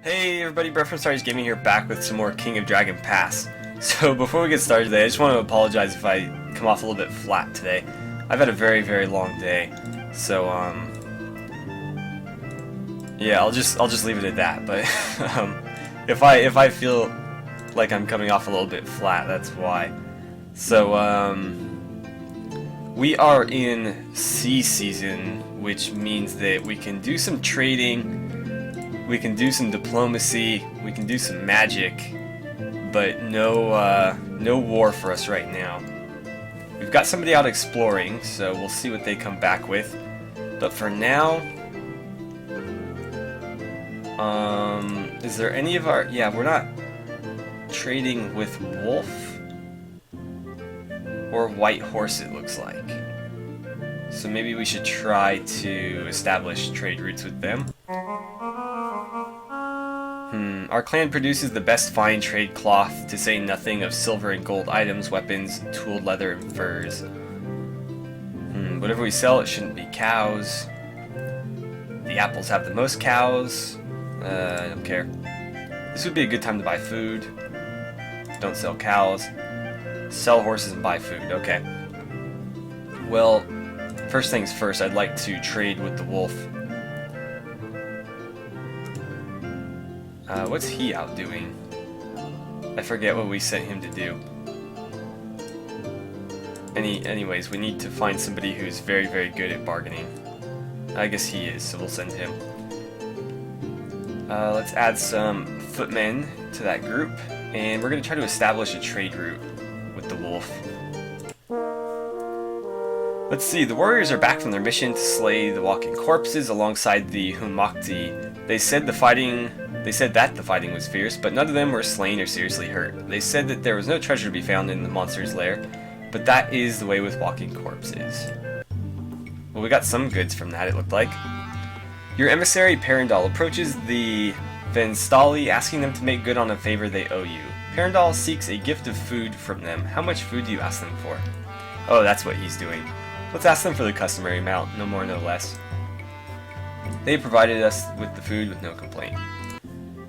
Hey everybody, Brett from AstartesGaming here, back with some more King of Dragon Pass. So before we get started today, I just want to apologize if I come off a little bit flat today. I've had a very long day, so yeah, I'll just leave it at that. But if I feel like I'm coming off a little bit flat, that's why. So we are in sea season, which means that we can do some trading. We can do some diplomacy, we can do some magic, but no war for us right now. We've got somebody out exploring, so we'll see what they come back with. But for now, is there any of our... Yeah, we're not trading with Wolf or White Horse, it looks like. So maybe we should try to establish trade routes with them. Our clan produces the best fine trade cloth, to say nothing of silver and gold items, weapons, tooled leather, and furs. Whatever we sell, it shouldn't be cows. The apples have the most cows. I don't care. This would be a good time to buy food. Don't sell cows. Sell horses and buy food. Okay. Well, first things first, I'd like to trade with the wolf. What's he out doing? I forget what we sent him to do. Anyways, we need to find somebody who's very good at bargaining. I guess he is, so we'll send him. Let's add some footmen to that group, and we're going to try to establish a trade route with the wolf. Let's see, the warriors are back from their mission to slay the walking corpses alongside the Humakti. They said that the fighting was fierce, but none of them were slain or seriously hurt. They said that there was no treasure to be found in the monster's lair, but that is the way with walking corpses. Well, we got some goods from that, it looked like. Your emissary, Perindal, approaches the Venstali, asking them to make good on a favor they owe you. Perindal seeks a gift of food from them. How much food do you ask them for? Oh, that's what he's doing. Let's ask them for the customary amount, no more, no less. They provided us with the food with no complaint.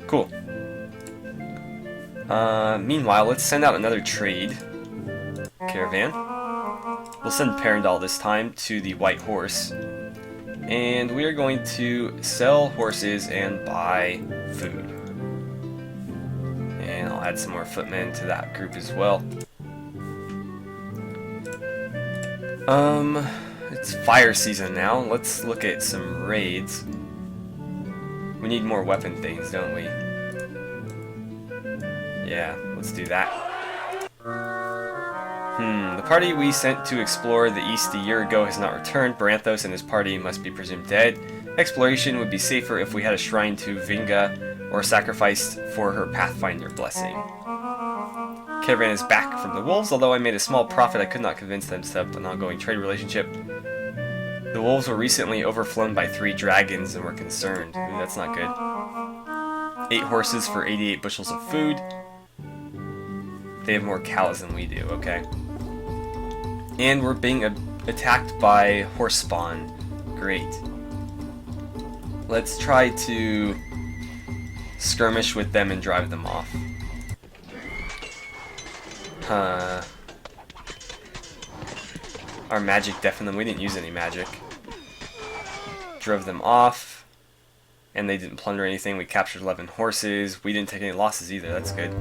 Cool. Meanwhile, let's send out another trade caravan. We'll send Perindal this time to the White Horse. And we are going to sell horses and buy food. And I'll add some more footmen to that group as well. It's fire season now. Let's look at some raids. We need more weapon things, don't we? Yeah, let's do that. The party we sent to explore the east a year ago has not returned. Baranthos and his party must be presumed dead. Exploration would be safer if we had a shrine to Vinga or sacrificed for her Pathfinder blessing. Caravan is back from the wolves. Although I made a small profit, I could not convince them to set up an ongoing trade relationship. The wolves were recently overflown by 3 dragons and were concerned. Ooh, that's not good. 8 horses for 88 bushels of food. They have more cows than we do, okay. And we're being attacked by horse spawn. Great. Let's try to skirmish with them and drive them off. Our magic deafened them. We didn't use any magic. Drove them off. And they didn't plunder anything. We captured 11 horses. We didn't take any losses either. That's good.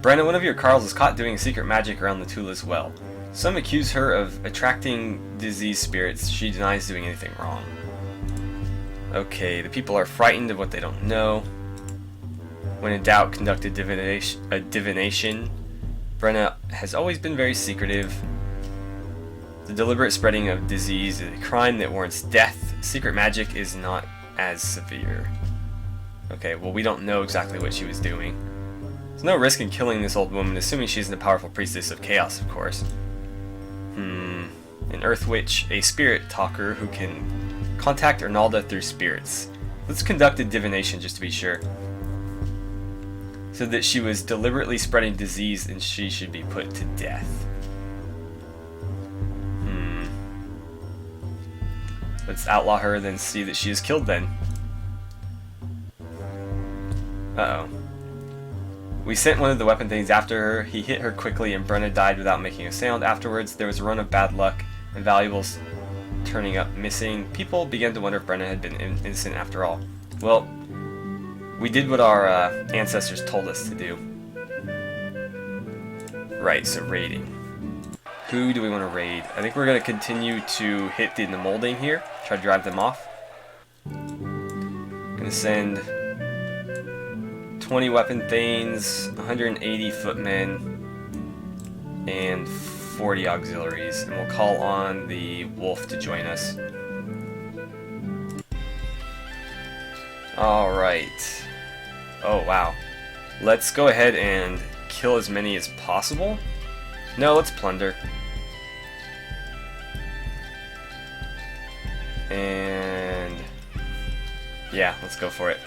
Brenna, one of your Carls is caught doing secret magic around the Tula's well. Some accuse her of attracting disease spirits. She denies doing anything wrong. Okay, the people are frightened of what they don't know. When in doubt, conduct a divination. Brenna has always been very secretive. The deliberate spreading of disease is a crime that warrants death. Secret magic is not as severe. Okay, well, we don't know exactly what she was doing. There's no risk in killing this old woman, assuming she isn't a powerful priestess of chaos, of course. An Earth Witch, a spirit talker who can contact Ernalda through spirits. Let's conduct a divination just to be sure. So that she was deliberately spreading disease and she should be put to death. Let's outlaw her, then see that she is killed then. Uh-oh. We sent one of the weapon things after her. He hit her quickly and Brenna died without making a sound. Afterwards, there was a run of bad luck and valuables turning up missing. People began to wonder if Brenna had been innocent after all. Well, we did what our ancestors told us to do. Right, so raiding. Who do we want to raid? I think we're going to continue to hit the molding here. Try to drive them off. I'm going to send 20 weapon thanes, 180 footmen, and 40 auxiliaries. And we'll call on the wolf to join us. Alright. Oh, wow. Let's go ahead and kill as many as possible. No, let's plunder. And yeah, let's go for it.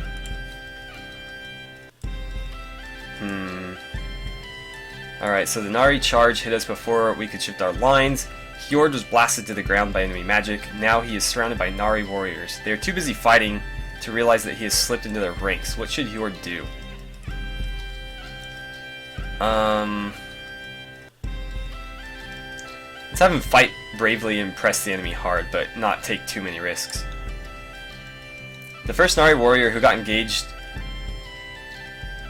Alright, so the Nari charge hit us before we could shift our lines. Hjord was blasted to the ground by enemy magic. Now he is surrounded by Nari warriors. They are too busy fighting to realize that he has slipped into their ranks. What should Hjord do? Let's have him fight bravely and press the enemy hard, but not take too many risks. The first Nari warrior who got engaged...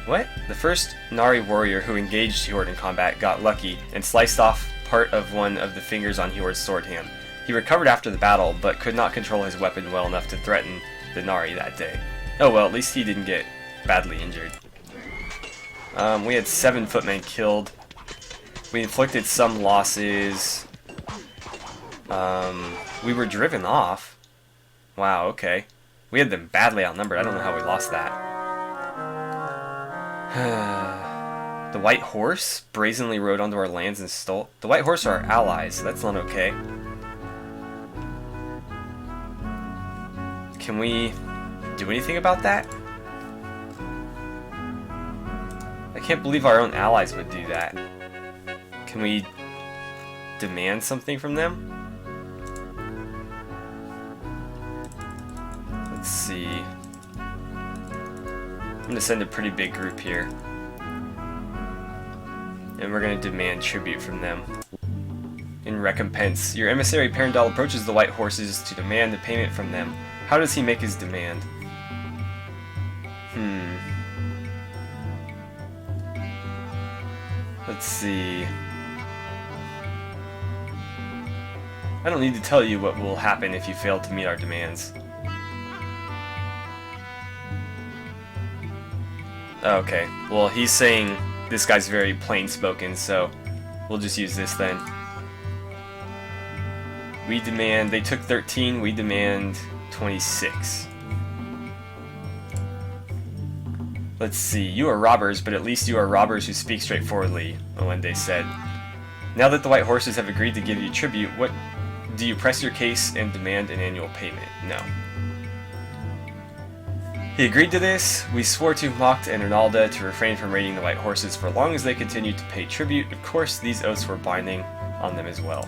What? The first Nari warrior who engaged Hjord in combat got lucky and sliced off part of one of the fingers on Hjord's sword hand. He recovered after the battle, but could not control his weapon well enough to threaten the Nari that day. Oh well, at least he didn't get badly injured. We had 7 footmen killed. We inflicted some losses. We were driven off. Wow, okay. We had them badly outnumbered. I don't know how we lost that. The White Horse brazenly rode onto our lands and stole... The White Horse are our allies, so that's not okay. Can we do anything about that? I can't believe our own allies would do that. Can we demand something from them? Let's see. I'm going to send a pretty big group here. And we're going to demand tribute from them. In recompense, your emissary Perendal approaches the White Horses to demand a payment from them. How does he make his demand? Let's see. I don't need to tell you what will happen if you fail to meet our demands. Okay, well he's saying this guy's very plain spoken, so we'll just use this then. We demand, they took 13, we demand 26. Let's see, you are robbers, but at least you are robbers who speak straightforwardly, Olende said. Now that the White Horses have agreed to give you tribute, what do you press your case and demand an annual payment? No. He agreed to this. We swore to Mocht and Ronalda to refrain from raiding the White Horses for as long as they continued to pay tribute. Of course, these oaths were binding on them as well.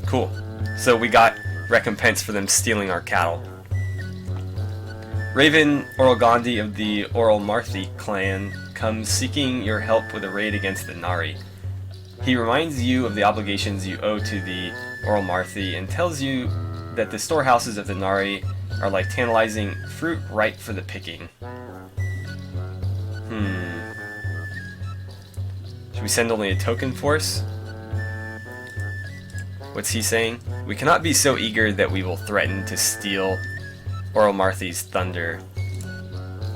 Cool. So we got recompense for them stealing our cattle. Raven Orolgandi of the Orolmarthi clan comes seeking your help with a raid against the Nari. He reminds you of the obligations you owe to the Orolmarthi and tells you that the storehouses of the Nari are like tantalizing fruit ripe for the picking. Should we send only a token force? What's he saying? We cannot be so eager that we will threaten to steal Orolmarthi's thunder.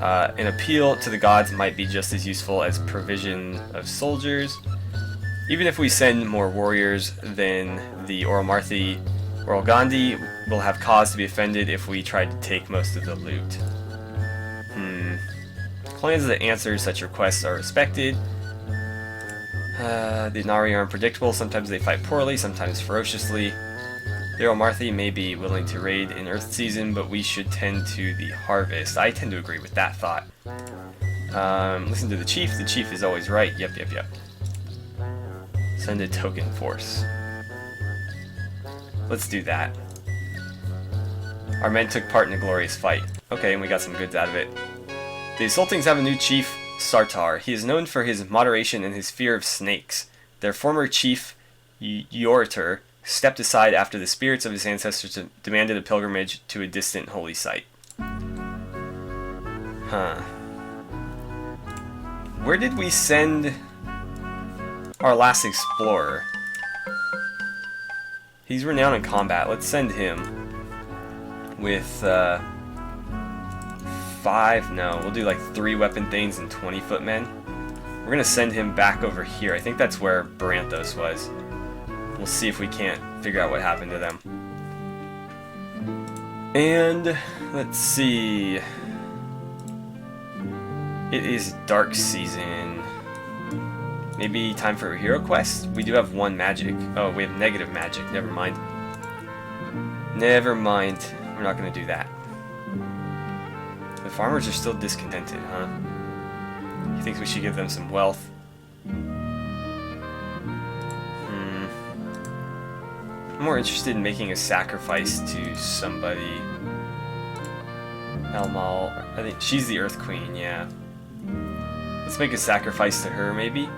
An appeal to the gods might be just as useful as provision of soldiers. Even if we send more warriors than the Orolmarthi, Orolgandi will have cause to be offended if we try to take most of the loot. Clans that answer such requests are respected. The Nari are unpredictable. Sometimes they fight poorly, sometimes ferociously. The Orolmarthi may be willing to raid in Earth season, but we should tend to the harvest. I tend to agree with that thought. Listen to the chief. The chief is always right. Yep. Send a token force. Let's do that. Our men took part in a glorious fight. Okay, and we got some goods out of it. The Sultans have a new chief, Sartar. He is known for his moderation and his fear of snakes. Their former chief, Yorter, stepped aside after the spirits of his ancestors demanded a pilgrimage to a distant holy site. Huh. Where did we send our last explorer? He's renowned in combat. Let's send him with 5, no, we'll do like 3 weapon things and 20 footmen. We're gonna send him back over here. I think that's where Baranthos was. We'll see if we can't figure out what happened to them. And let's see. It is dark season. Maybe time for a hero quest? We do have 1 magic. Oh, we have negative magic. Never mind. Never mind. We're not gonna do that. The farmers are still discontented, huh? He thinks we should give them some wealth. I'm more interested in making a sacrifice to somebody. Elmal, I think she's the Earth Queen, yeah. Let's make a sacrifice to her, maybe?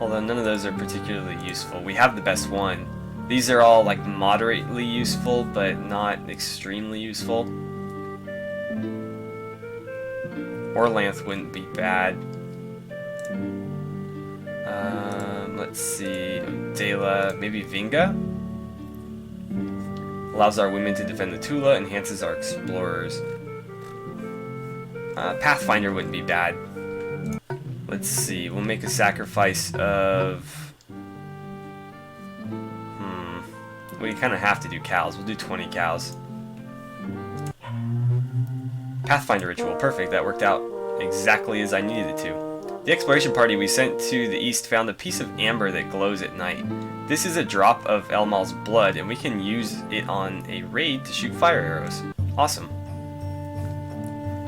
Although none of those are particularly useful. We have the best one. These are all like moderately useful, but not extremely useful. Orlanth wouldn't be bad. Let's see. Dela, maybe Vinga? Allows our women to defend the Tula, enhances our explorers. Pathfinder wouldn't be bad. Let's see. We'll make a sacrifice of... We kind of have to do cows. We'll do 20 cows. Pathfinder ritual. Perfect. That worked out exactly as I needed it to. The exploration party we sent to the east found a piece of amber that glows at night. This is a drop of Elmal's blood, and we can use it on a raid to shoot fire arrows. Awesome.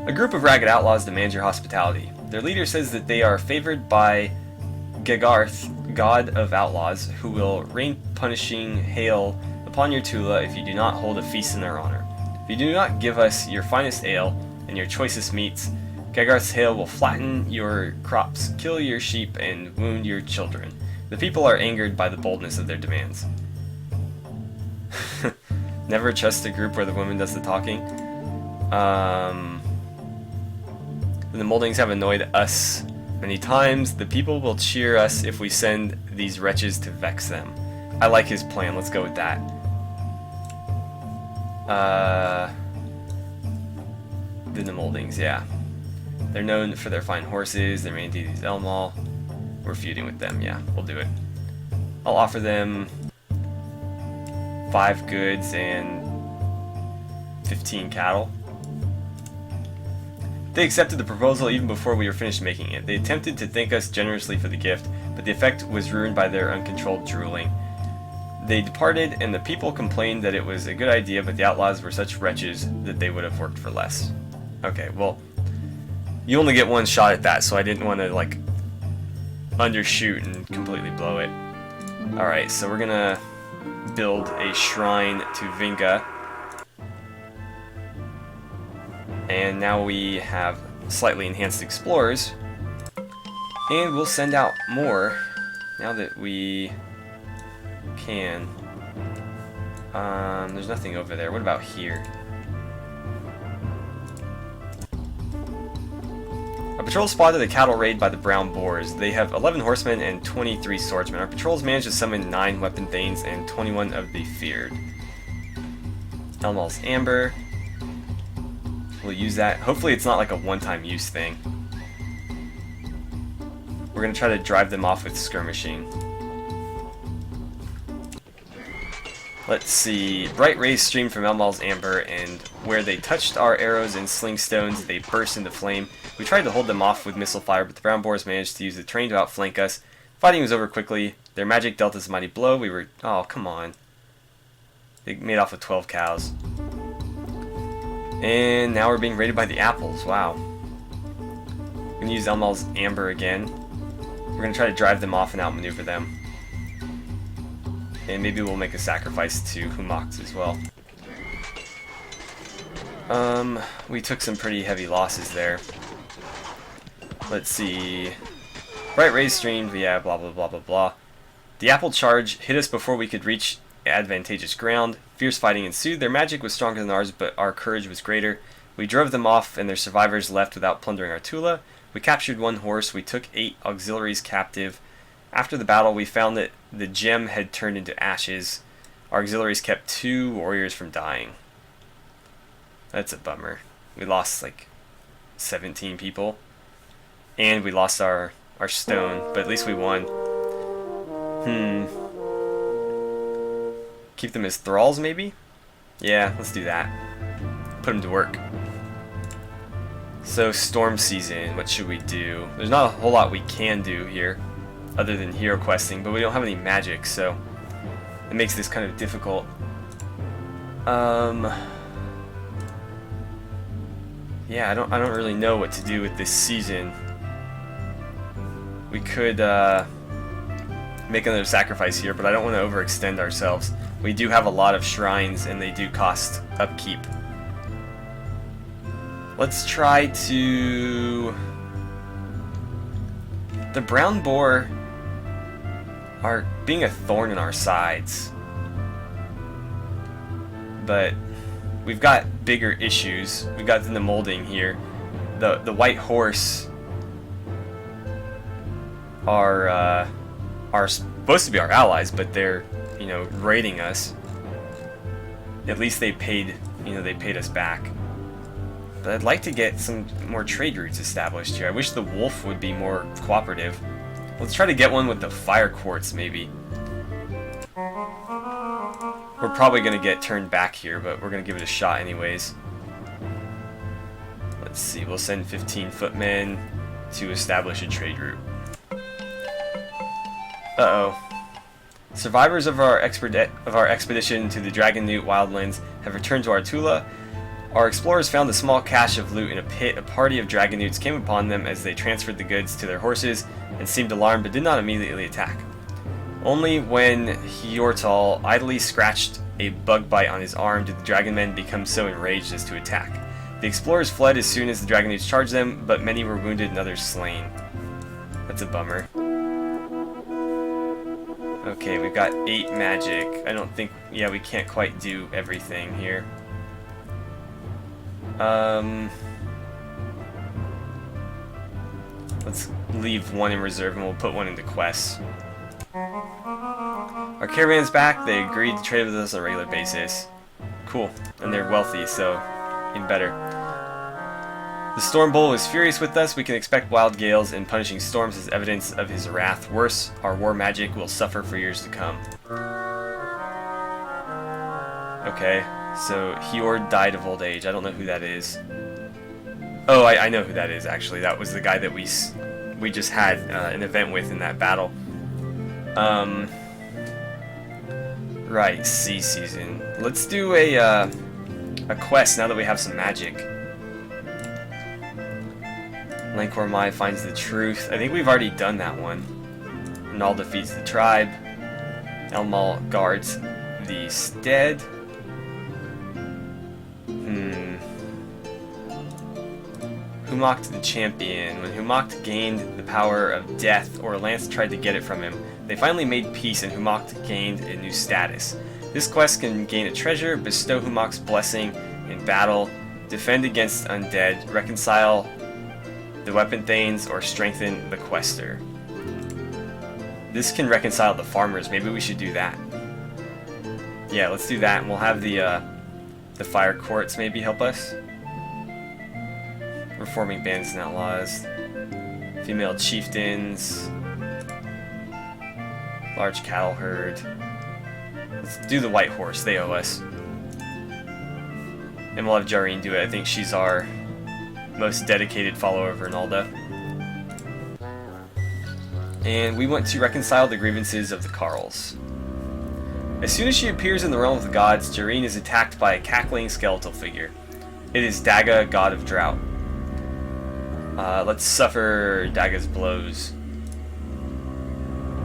A group of ragged outlaws demands your hospitality. Their leader says that they are favored by Gagarth, god of outlaws, who will rain punishing hail upon your Tula if you do not hold a feast in their honor. If you do not give us your finest ale and your choicest meats, Gagarth's hail will flatten your crops, kill your sheep, and wound your children. The people are angered by the boldness of their demands. Never trust a group where the woman does the talking. The moldings have annoyed us many times. The people will cheer us if we send these wretches to vex them. I like his plan. Let's go with that. The moldings, yeah. They're known for their fine horses. Their main deity is Elmal. We're feuding with them, yeah. We'll do it. I'll offer them 5 goods and 15 cattle. They accepted the proposal even before we were finished making it. They attempted to thank us generously for the gift, but the effect was ruined by their uncontrolled drooling. They departed, and the people complained that it was a good idea, but the outlaws were such wretches that they would have worked for less. Okay, well, you only get 1 shot at that, so I didn't want to, like, undershoot and completely blow it. Alright, so we're gonna build a shrine to Vinga. And now we have slightly enhanced explorers. And we'll send out more now that we can. There's nothing over there. What about here? Our patrol spotted a cattle raid by the Brown Boars. They have 11 horsemen and 23 swordsmen. Our patrols managed to summon 9 weapon thanes and 21 of the feared. Elmal's Amber. We'll use that. Hopefully it's not like a one-time use thing. We're going to try to drive them off with skirmishing. Let's see. Bright rays streamed from Elmal's Amber, and where they touched our arrows and sling stones, they burst into flame. We tried to hold them off with missile fire, but the Brown Boars managed to use the terrain to outflank us. Fighting was over quickly. Their magic dealt us a mighty blow. We were... Oh, come on. They made off with 12 cows. And now we're being raided by the apples. Wow. I'm going to use Elmal's Amber again. We're going to try to drive them off and outmaneuver them. And maybe we'll make a sacrifice to Humox as well. We took some pretty heavy losses there. Let's see. Bright rays streamed, yeah, blah blah blah blah blah. The apple charge hit us before we could reach advantageous ground. Fierce fighting ensued. Their magic was stronger than ours, but our courage was greater. We drove them off, and their survivors left without plundering our Tula. We captured 1 horse. We took 8 auxiliaries captive. After the battle, we found that the gem had turned into ashes. Our auxiliaries kept 2 warriors from dying. That's a bummer. We lost like 17 people. And we lost our stone, but at least we won. Keep them as thralls, maybe? Yeah, let's do that. Put them to work. So, storm season, what should we do? There's not a whole lot we can do here, other than hero questing, but we don't have any magic, so it makes this kind of difficult. Yeah, I don't really know what to do with this season. We could make another sacrifice here, but I don't want to overextend ourselves. We do have a lot of shrines, and they do cost upkeep. Let's try to... The brown boar are being a thorn in our sides. But we've got bigger issues. We've got the molding here. The white horse are supposed to be our allies, but they're, you know, raiding us. At least they paid, you know, they paid us back. But I'd like to get some more trade routes established here. I wish the wolf would be more cooperative. Let's try to get one with the fire quartz, maybe. We're probably going to get turned back here, but we're going to give it a shot anyways. Let's see, we'll send 15 footmen to establish a trade route. Uh-oh. Survivors of our expedition to the Dragon Newt Wildlands have returned to our Tula. Our explorers found a small cache of loot in a pit. A party of Dragon Newts came upon them as they transferred the goods to their horses and seemed alarmed but did not immediately attack. Only when Hjortal idly scratched a bug bite on his arm did the dragon men become so enraged as to attack. The explorers fled as soon as the Dragon Newts charged them, but many were wounded and others slain. That's a bummer. Okay, we've got 8 magic. I don't think... Yeah, we can't quite do everything here. Let's leave 1 in reserve and we'll put 1 into quests. Our caravan's back. They agreed to trade with us on a regular basis. Cool. And they're wealthy, so even better. The Storm Bull was furious with us. We can expect wild gales, and punishing storms is evidence of his wrath. Worse, our war magic will suffer for years to come. Okay, so Hjord died of old age. I don't know who that is. Oh, I know who that is, actually. That was the guy that we just had an event with in that battle. Right, sea season. Let's do a quest now that we have some magic. Lancor Mai finds the truth. I think we've already done that one. Null defeats the tribe. Elmal guards the stead. Humocht the champion. When Humocht gained the power of death, or Lance tried to get it from him, they finally made peace and Humocht gained a new status. This quest can gain a treasure, bestow Humocht's blessing in battle, defend against undead, reconcile the weapon thanes, or strengthen the quester. This can reconcile the farmers. Maybe we should do that. Yeah, let's do that, and we'll have the fire courts maybe help us. Reforming bandits and outlaws. Female chieftains. Large cattle herd. Let's do the white horse. They owe us. And we'll have Jareen do it. I think she's our most dedicated follower of Ronaldo. And we want to reconcile the grievances of the Carls. As soon as she appears in the realm of the gods, Jareen is attacked by a cackling skeletal figure. It is Daga, god of drought. Let's suffer Daga's blows.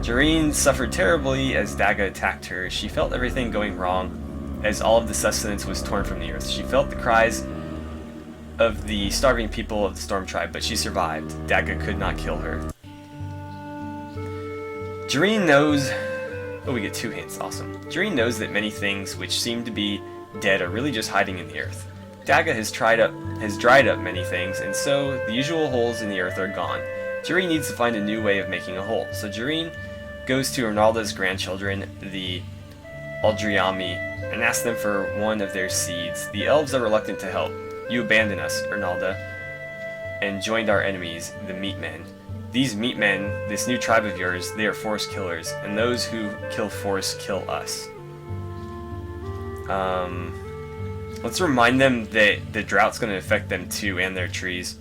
Jareen suffered terribly as Daga attacked her. She felt everything going wrong, as all of the sustenance was torn from the earth. She felt the cries of the starving people of the Storm Tribe, but she survived. Daga could not kill her. Jareen knows... Oh, we get 2 hints. Awesome. Jareen knows that many things which seem to be dead are really just hiding in the earth. Daga has dried up many things, and so the usual holes in the earth are gone. Jareen needs to find a new way of making a hole, so Jareen goes to Arnalda's grandchildren, the Aldriami, and asks them for one of their seeds. The elves are reluctant to help. You abandoned us, Arnalda, and joined our enemies, the Meatmen. These Meatmen, this new tribe of yours, they are forest killers, and those who kill forests kill us. Let's remind them that the drought's going to affect them too, and their trees.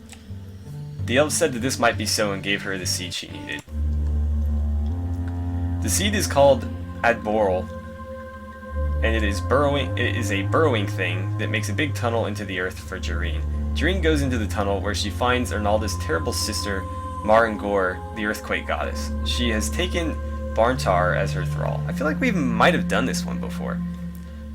The elves said that this might be so and gave her the seed she needed. The seed is called Adboral, and it is a burrowing thing that makes a big tunnel into the earth for Jareen. Jareen goes into the tunnel where she finds Arnalda's terrible sister, Marangor, the earthquake goddess. She has taken Barntar as her thrall. I feel like we might have done this one before.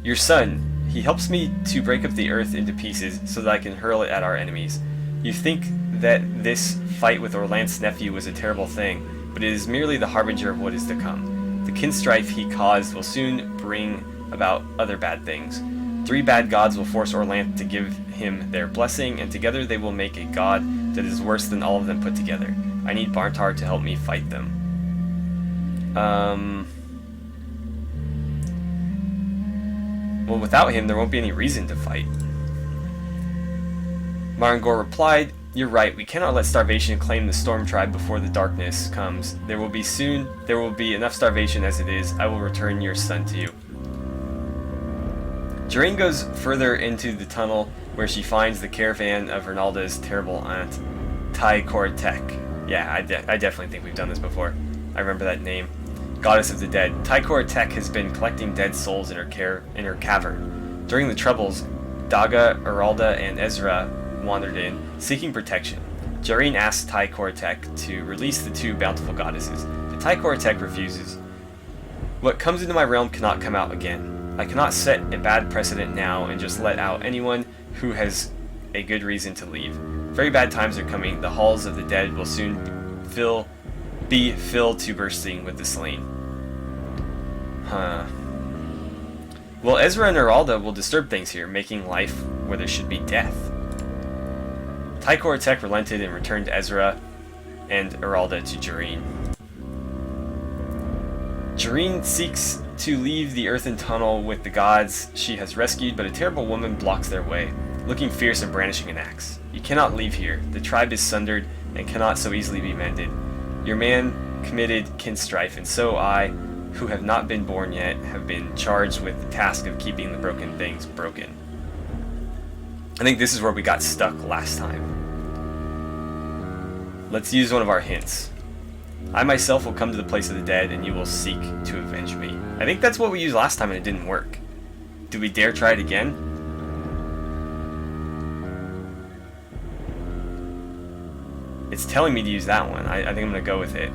Your son, he helps me to break up the earth into pieces so that I can hurl it at our enemies. You think that this fight with Orlanth's nephew was a terrible thing, but it is merely the harbinger of what is to come. The kin strife he caused will soon bring about other bad things. 3 bad gods will force Orlanth to give him their blessing, and together they will make a god that is worse than all of them put together. I need Barntar to help me fight them. Well, without him, there won't be any reason to fight. Marangor replied, you're right, we cannot let starvation claim the Storm Tribe before the darkness comes. There will be enough starvation as it is. I will return your son to you. Jareen goes further into the tunnel where she finds the caravan of Arnalda's terrible aunt, Tai-Kor-Tek. Yeah, I definitely think we've done this before. I remember that name. Goddess of the dead. Tai-Kor-Tek has been collecting dead souls in her cavern. During the Troubles, Daga, Aralda, and Ezra wandered in, seeking protection. Jareen asks Tai-Kor-Tek to release the 2 bountiful goddesses, but Tai-Kor-Tek refuses. What comes into my realm cannot come out again. I cannot set a bad precedent now and just let out anyone who has a good reason to leave. Very bad times are coming. The halls of the dead will soon be filled to bursting with the slain. Huh. Well, Ezra and Aralda will disturb things here, making life where there should be death. Tai-Kor-Tek relented and returned Ezra and Aralda to Jareen. Jareen seeks to leave the earthen tunnel with the gods she has rescued, but a terrible woman blocks their way, looking fierce and brandishing an axe. You cannot leave here. The tribe is sundered and cannot so easily be mended. Your man committed kin strife, and so I, who have not been born yet, have been charged with the task of keeping the broken things broken. I think this is where we got stuck last time. Let's use one of our hints. I myself will come to the place of the dead, and you will seek to avenge me. I think that's what we used last time, and it didn't work. Do we dare try it again? It's telling me to use that one. I think I'm going to go with it.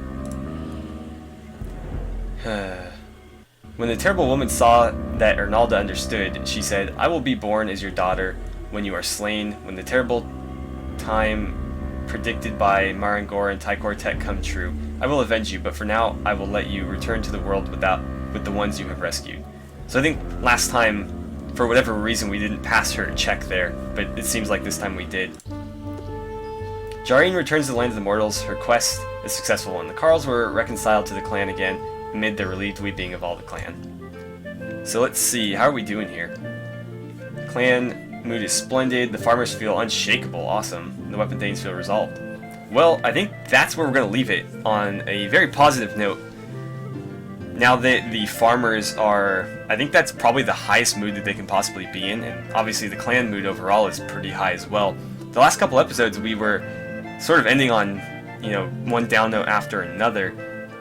When the terrible woman saw that Arnalda understood, she said, I will be born as your daughter when you are slain. When the terrible time predicted by Marangor and Tai-Kor-Tek come true, I will avenge you, but for now I will let you return to the world with the ones you have rescued. So I think last time, for whatever reason, we didn't pass her check there, but it seems like this time we did. Jareen returns to the land of the mortals. Her quest is a successful one. The Carls were reconciled to the clan again amid the relieved weeping of all the clan. So let's see, how are we doing here? Clan mood is splendid. The farmers feel unshakable. Awesome. The weapon things feel resolved. Well, I think that's where we're going to leave it, on a very positive note. Now that the farmers are, I think that's probably the highest mood that they can possibly be in, and obviously the clan mood overall is pretty high as well. The last couple episodes we were sort of ending on, you know, one down note after another,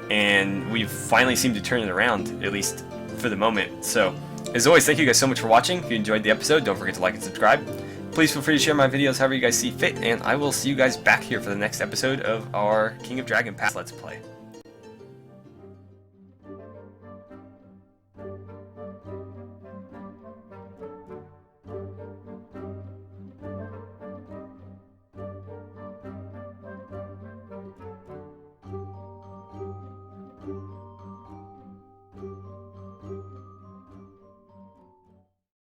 and we've finally seemed to turn it around, at least for the moment. So, as always, thank you guys so much for watching. If you enjoyed the episode, don't forget to like and subscribe. Please feel free to share my videos however you guys see fit, and I will see you guys back here for the next episode of our King of Dragon Pass Let's Play.